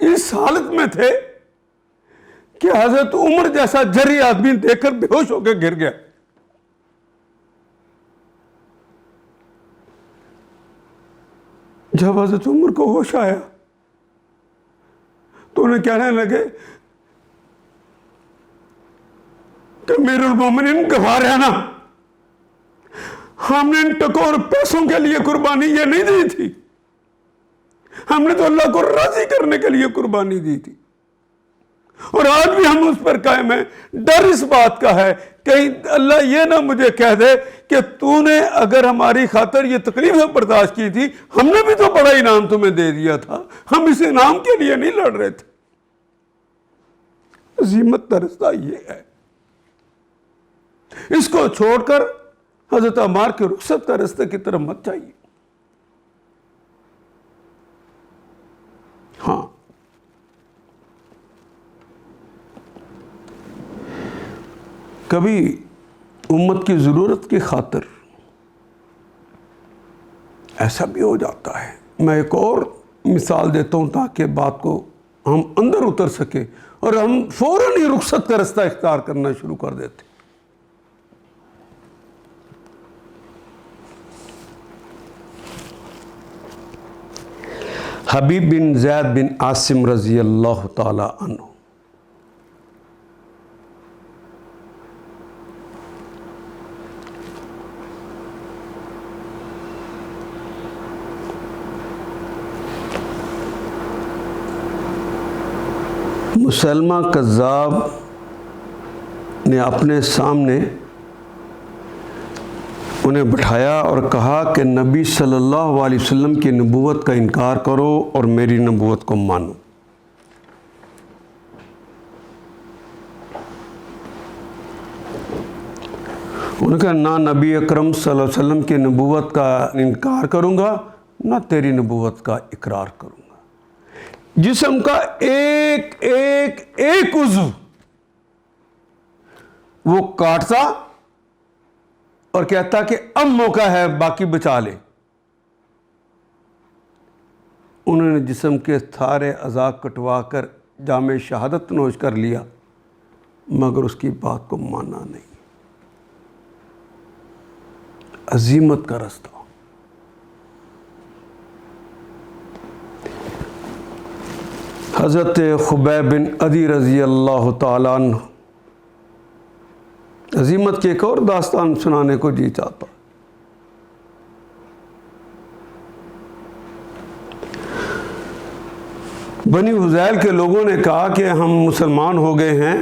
اس حالت میں تھے کہ حضرت عمر جیسا جری آدمی دیکھ کر بے ہوش ہو کے گر گیا. جب حضرت عمر کو ہوش آیا تو انہیں کہنے لگے کہ امیر المومنین گوار ہے نا، ہم نے ان ٹکور پیسوں کے لیے قربانی یہ نہیں دی تھی، ہم نے تو اللہ کو راضی کرنے کے لیے قربانی دی تھی، اور آج بھی ہم اس پر قائم ہیں. ڈر اس بات کا ہے کہیں اللہ یہ نہ مجھے کہہ دے کہ تو نے اگر ہماری خاطر یہ تکلیفیں برداشت کی تھی، ہم نے بھی تو بڑا انعام تمہیں دے دیا تھا، ہم اس انعام کے لیے نہیں لڑ رہے تھے. عظیمت کا رستہ یہ ہے، اس کو چھوڑ کر حضرت عمار کے رخصت کا رستے کی طرف مت جائیے. ہاں کبھی امت کی ضرورت کی خاطر ایسا بھی ہو جاتا ہے. میں ایک اور مثال دیتا ہوں تاکہ بات کو ہم اندر اتر سکے اور ہم فوراً ہی رخصت کا رستہ اختیار کرنا شروع کر دیتے. حبیب بن زید بن عاصم رضی اللہ تعالی عنہ مسلمہ کذاب نے اپنے سامنے انہیں بٹھایا اور کہا کہ نبی صلی اللہ علیہ وسلم کی نبوت کا انکار کرو اور میری نبوت کو مانو. انہوں نے کہا نہ نبی اکرم صلی اللہ علیہ وسلم کی نبوت کا انکار کروں گا نہ تیری نبوت کا اقرار کروں گا. جسم کا ایک ایک ایک عضو وہ کاٹتا اور کہتا کہ اب موقع ہے باقی بچا لے. انہوں نے جسم کے سارے اعضاء کٹوا کر جام شہادت نوش کر لیا مگر اس کی بات کو مانا نہیں. عزیمت کا رستہ. حضرت خبیب بن عدی رضی اللہ تعالیٰ عنہ عزیمت کی ایک اور داستان سنانے کو جی چاہتا. بنی حذیل کے لوگوں نے کہا کہ ہم مسلمان ہو گئے ہیں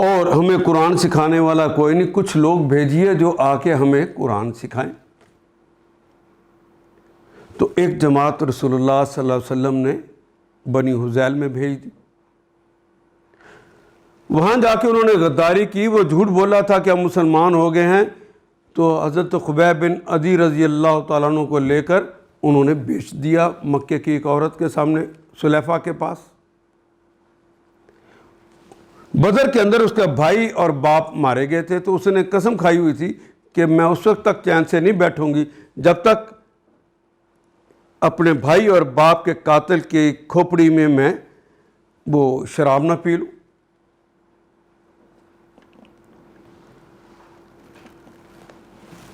اور ہمیں قرآن سکھانے والا کوئی نہیں, کچھ لوگ بھیجیے جو آ کے ہمیں قرآن سکھائیں. تو ایک جماعت رسول اللہ صلی اللہ علیہ وسلم نے بنی حذیل میں بھیج دی. وہاں جا کے انہوں نے غداری کی, وہ جھوٹ بولا تھا کہ ہم مسلمان ہو گئے ہیں. تو حضرت خبیب بن عدی رضی اللہ تعالیٰ عنہ کو لے کر انہوں نے بیچ دیا مکے کی ایک عورت کے سامنے, سلیفہ کے پاس. بدر کے اندر اس کا بھائی اور باپ مارے گئے تھے, تو اس نے قسم کھائی ہوئی تھی کہ میں اس وقت تک چین سے نہیں بیٹھوں گی جب تک اپنے بھائی اور باپ کے قاتل کی کھوپڑی میں وہ شراب نہ پی لوں.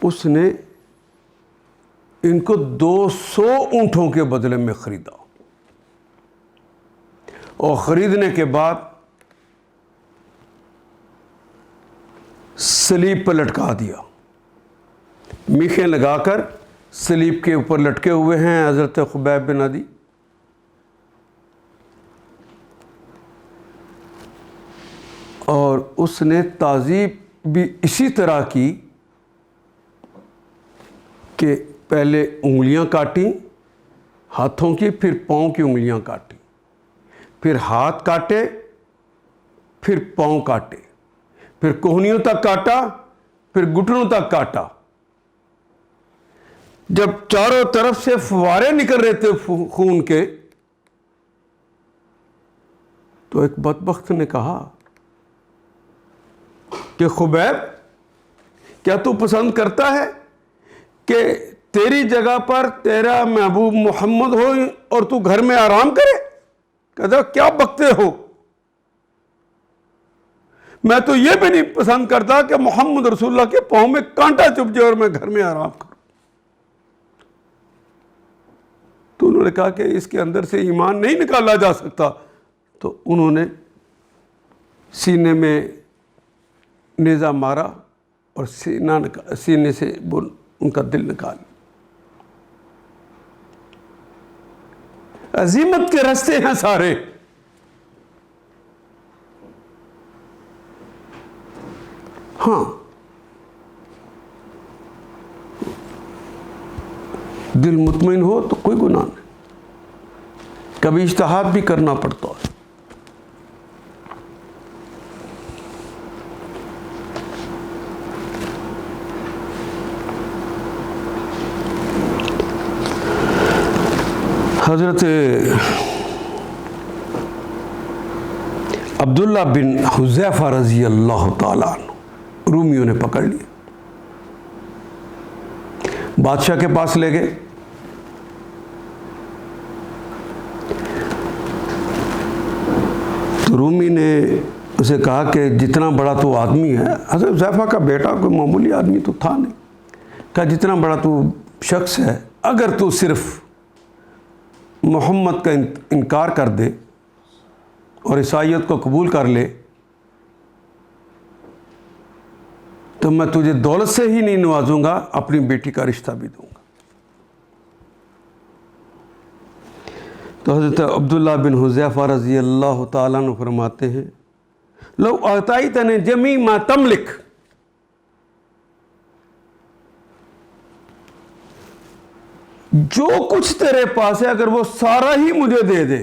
اس نے ان کو 200 اونٹوں کے بدلے میں خریدا اور خریدنے کے بعد سلیب پر لٹکا دیا. میخیں لگا کر سلیب کے اوپر لٹکے ہوئے ہیں حضرت خبیب بن عدی. اور اس نے تعذیب بھی اسی طرح کی کہ پہلے انگلیاں کاٹیں ہاتھوں کی, پھر پاؤں کی انگلیاں کاٹیں, پھر ہاتھ کاٹے, پھر پاؤں کاٹے, پھر کوہنیوں تک کاٹا, پھر گھٹنوں تک کاٹا. جب چاروں طرف سے فوارے نکل رہے تھے خون کے, تو ایک بدبخت نے کہا کہ خبیب کیا تو پسند کرتا ہے کہ تیری جگہ پر تیرا محبوب محمد ہو اور تو گھر میں آرام کرے؟ کہتا کیا بکتے ہو, میں تو یہ بھی نہیں پسند کرتا کہ محمد رسول اللہ کے پاؤں میں کانٹا چبھ جائے اور میں گھر میں آرام کروں. تو انہوں نے کہا کہ اس کے اندر سے ایمان نہیں نکالا جا سکتا. تو انہوں نے سینے میں نیزہ مارا اور سینے سے ان کا دل نکال. عزیمت کے راستے ہیں سارے. ہاں دل مطمئن ہو تو کوئی گناہ نہیں, کبھی اجتہاد بھی کرنا پڑتا ہے. حضرت عبداللہ بن حذیفہ رضی اللہ تعالیٰ عنہ رومیوں نے پکڑ لیا، بادشاہ کے پاس لے گئے۔ تو رومی نے اسے کہا کہ جتنا بڑا تو آدمی ہے، حضرت حذیفہ کا بیٹا کوئی معمولی آدمی تو تھا نہیں، کہا جتنا بڑا تو شخص ہے، اگر تو صرف محمد کا انکار کر دے اور عیسائیت کو قبول کر لے تو میں تجھے دولت سے ہی نہیں نوازوں گا، اپنی بیٹی کا رشتہ بھی دوں گا۔ تو حضرت عبداللہ بن حذیفہ رضی اللہ تعالیٰ عنہ فرماتے ہیں لو اعطیتنی جمیع ما تملک، جو کچھ تیرے پاس ہے اگر وہ سارا ہی مجھے دے دے،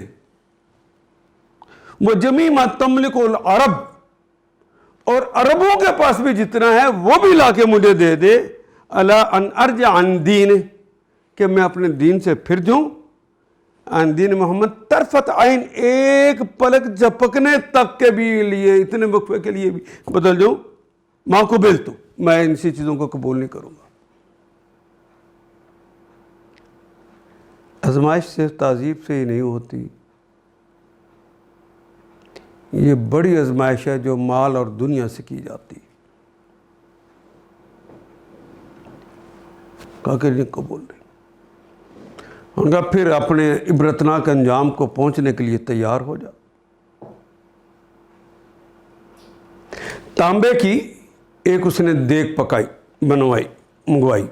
وہ جمیع ما تملک العرب، اور عربوں کے پاس بھی جتنا ہے وہ بھی لا کے مجھے دے دے، الا ان ارجع عن دین، کہ میں اپنے دین سے پھر جاؤں، عن دین محمد طرفت عین، ایک پلک جھپکنے تک کے بھی لیے، اتنے وقفے کے لیے بھی بدل جاؤں، ما قبلت، میں ان سی چیزوں کو قبول نہیں کروں گا۔ آزمائش سے تعذیب سے ہی نہیں ہوتی، یہ بڑی آزمائش ہے جو مال اور دنیا سے کی جاتی ہے۔ کہا کہ نہیں، قبول نہیں۔ ان کا پھر اپنے عبرتناک انجام کو پہنچنے کے لیے تیار ہو جا۔ تانبے کی ایک اس نے دیگ پکائی، منگوائی،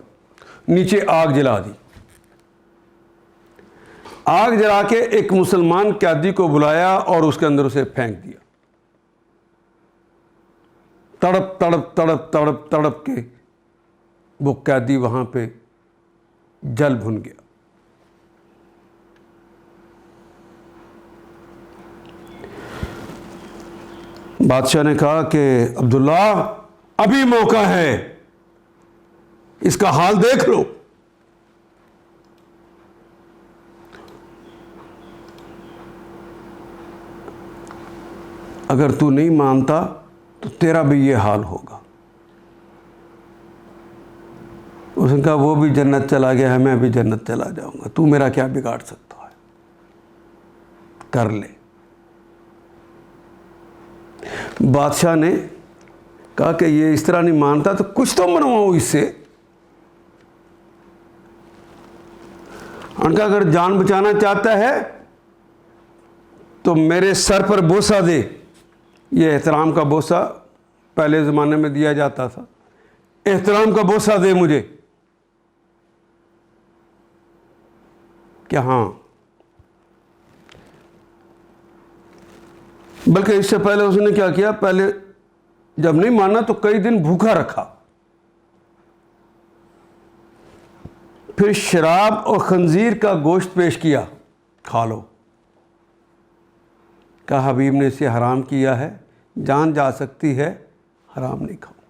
نیچے آگ جلا دی، آگ جلا کے ایک مسلمان قیدی کو بلایا اور اس کے اندر اسے پھینک دیا، تڑپ تڑپ تڑپ تڑپ تڑپ کے وہ قیدی وہاں پہ جل بھن گیا۔ بادشاہ نے کہا کہ عبداللہ ابھی موقع ہے، اس کا حال دیکھ لو۔ اگر تو نہیں مانتا تو تیرا بھی یہ حال ہوگا۔ اس نے کہا وہ بھی جنت چلا گیا ہے، میں بھی جنت چلا جاؤں گا، تو میرا کیا بگاڑ سکتا ہے، کر لے۔ بادشاہ نے کہا کہ یہ اس طرح نہیں مانتا تو کچھ تو منواؤں اس سے۔ ان کا اگر جان بچانا چاہتا ہے تو میرے سر پر بوسہ دے، یہ احترام کا بوسہ پہلے زمانے میں دیا جاتا تھا، احترام کا بوسہ دے مجھے کہ ہاں۔ بلکہ اس سے پہلے اس نے کیا کیا، پہلے جب نہیں مانا تو کئی دن بھوکا رکھا، پھر شراب اور خنزیر کا گوشت پیش کیا، کھا لو۔ کہا حبیب نے اسے حرام کیا ہے، جان جا سکتی ہے، حرام نہیں کھاؤں،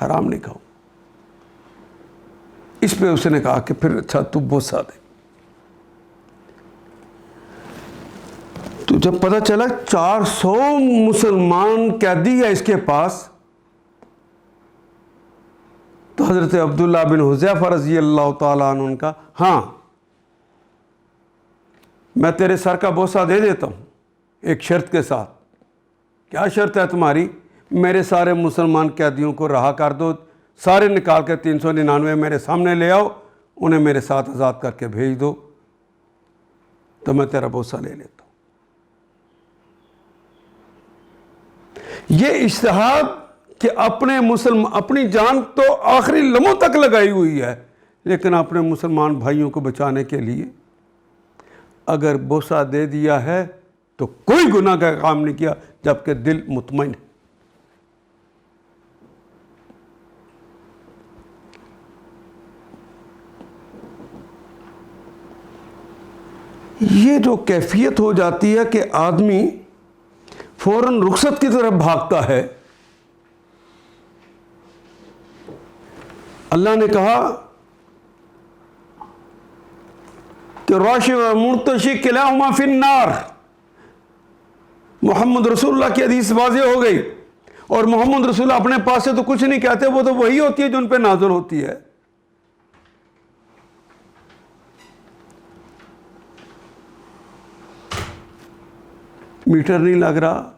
حرام نہیں کھاؤں۔ اس پہ اس نے کہا کہ پھر اچھا تو بوسہ دے۔ تو جب پتہ چلا 400 مسلمان قیدی ہے اس کے پاس، تو حضرت عبداللہ بن حذیفہ رضی اللہ تعالیٰ عنہ کا، ہاں میں تیرے سر کا بوسہ دے دیتا ہوں، ایک شرط کے ساتھ۔ کیا شرط ہے تمہاری؟ میرے سارے مسلمان قیدیوں کو رہا کر دو، سارے نکال کے 399 میرے سامنے لے آؤ، انہیں میرے ساتھ آزاد کر کے بھیج دو تو میں تیرا بوسہ لے لیتا ہوں۔ یہ اجتہاد کہ اپنی جان تو آخری لمحوں تک لگائی ہوئی ہے، لیکن اپنے مسلمان بھائیوں کو بچانے کے لیے اگر بوسہ دے دیا ہے تو کوئی گناہ کا کام نہیں کیا، جبکہ دل مطمئن ہے۔ یہ جو کیفیت ہو جاتی ہے کہ آدمی فوراً رخصت کی طرف بھاگتا ہے۔ اللہ نے کہا کہ راشی و مرتشی کلاہما فی النار. محمد رسول اللہ کی حدیث واضح ہو گئی. اور محمد رسول اللہ اپنے پاس سے تو کچھ نہیں کہتے، وہ تو وہی ہوتی ہے جو ان پہ نازل ہوتی ہے. میٹر نہیں لگ رہا،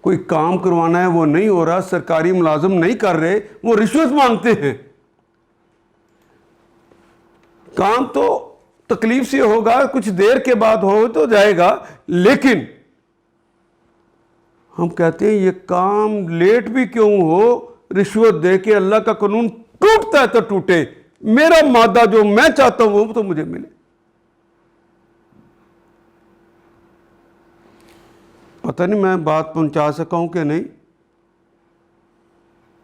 کوئی کام کروانا ہے وہ نہیں ہو رہا، سرکاری ملازم نہیں کر رہے، وہ رشوت مانگتے ہیں. کام تو تکلیف سے ہوگا، کچھ دیر کے بعد ہو تو جائے گا، لیکن ہم کہتے ہیں یہ کام لیٹ بھی کیوں ہو، رشوت دے کے اللہ کا قانون ٹوٹتا ہے تو ٹوٹے، میرا مادہ جو میں چاہتا ہوں وہ تو مجھے ملے. پتہ نہیں میں بات پہنچا سکا ہوں کہ نہیں،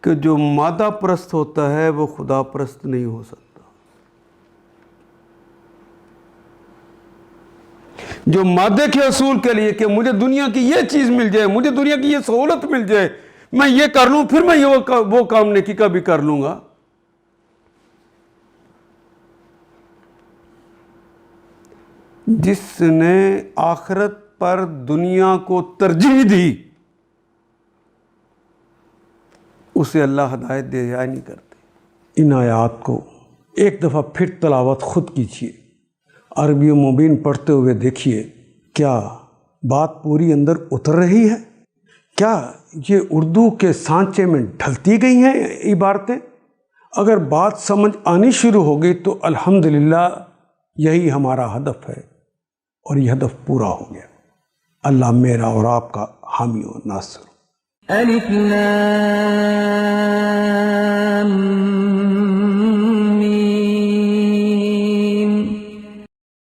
کہ جو مادہ پرست ہوتا ہے وہ خدا پرست نہیں ہو سکتا. جو مادے کے اصول کے لیے کہ مجھے دنیا کی یہ چیز مل جائے، مجھے دنیا کی یہ سہولت مل جائے، میں یہ کر لوں، پھر میں وہ کام نیکی کا بھی کر لوں گا. جس نے آخرت پر دنیا کو ترجیح دی اسے اللہ ہدایت دے یا نہیں کرتے. ان آیات کو ایک دفعہ پھر تلاوت خود کیجیے، عربی و مبین پڑھتے ہوئے دیکھیے کیا بات پوری اندر اتر رہی ہے، کیا یہ اردو کے سانچے میں ڈھلتی گئی ہیں عبارتیں. اگر بات سمجھ آنی شروع ہو گئی تو الحمدللہ یہی ہمارا ہدف ہے اور یہ ہدف پورا ہو گیا. اللہ میرا اور آپ کا حامی و ناصر. الف لام